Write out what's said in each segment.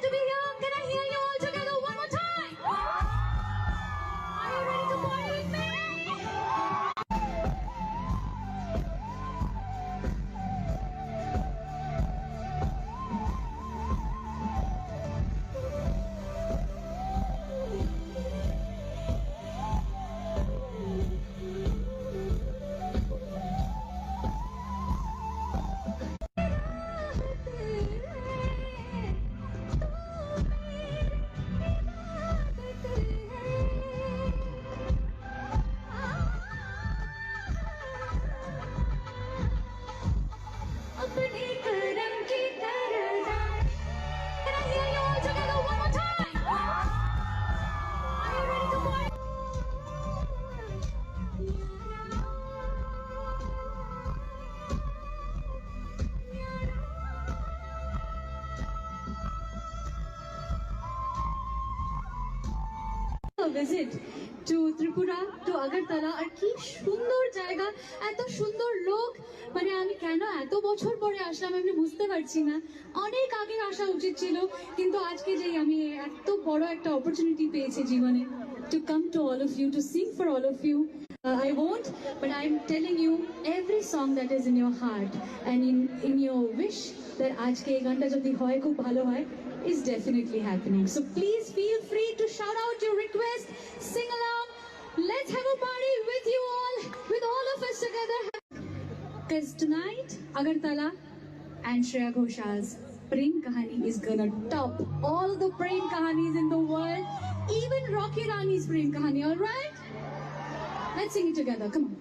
to be here? Can I hear you all together one more time? Are you ready to party with me? अपने करम की तरह Can I hear you all together one more time? Are you ready to party? A visit to Tripura, to Agartala, আর কি সুন্দর জায়গা, এত সুন্দর লোক, মানে আমি কেন এত বছর পরে আসলাম আমি বুঝতে পারছি না। অনেক আগে আসা উচিত ছিল, কিন্তু আজকে যে আমি এত বড় একটা অপরচুনিটি পেয়েছি জীবনে, to come to all of you, to sing for all of you. I won't, but I'm telling you every song that is in your heart and in your wish that আজকে এই গানটা যদি হয় খুব ভালো হয় is definitely happening. So please feel free to shout out your request, sing along. Let's have a party with you all, with all of us together. Because tonight, Agartala and Shreya Ghoshal's Prem Kahani is gonna top all the Prem Kahanis in the world, even Rocky Rani's Prem Kahani, alright? Let's sing it together, come on.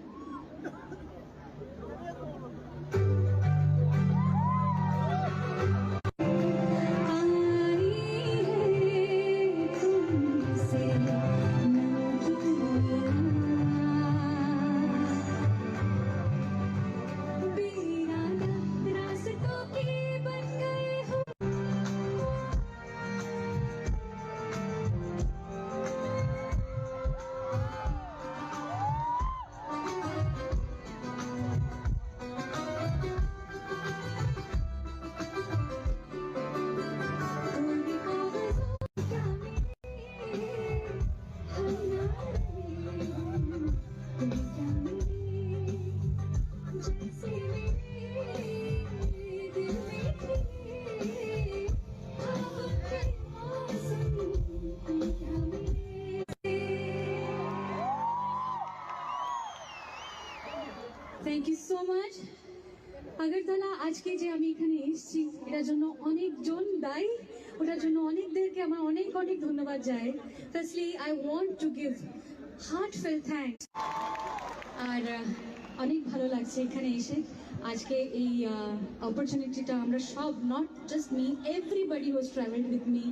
Thank you so much. Agartala আজকে যে আমি এখানে এসেছি এটার জন্য অনেকজন দায়ী, ওটার জন্য অনেকদেরকে আমার অনেক অনেক ধন্যবাদ যায়। Firstly I want to give heartfelt thanks. আর অনেক ভালো লাগছে এখানে এসে আজকে এই অপরচুনিটিটা আমরা সব, not just me, everybody who has travelled with me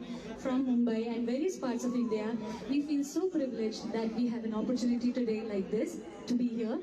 from Mumbai and various parts of India, we feel so privileged that we have an opportunity today like this to be here.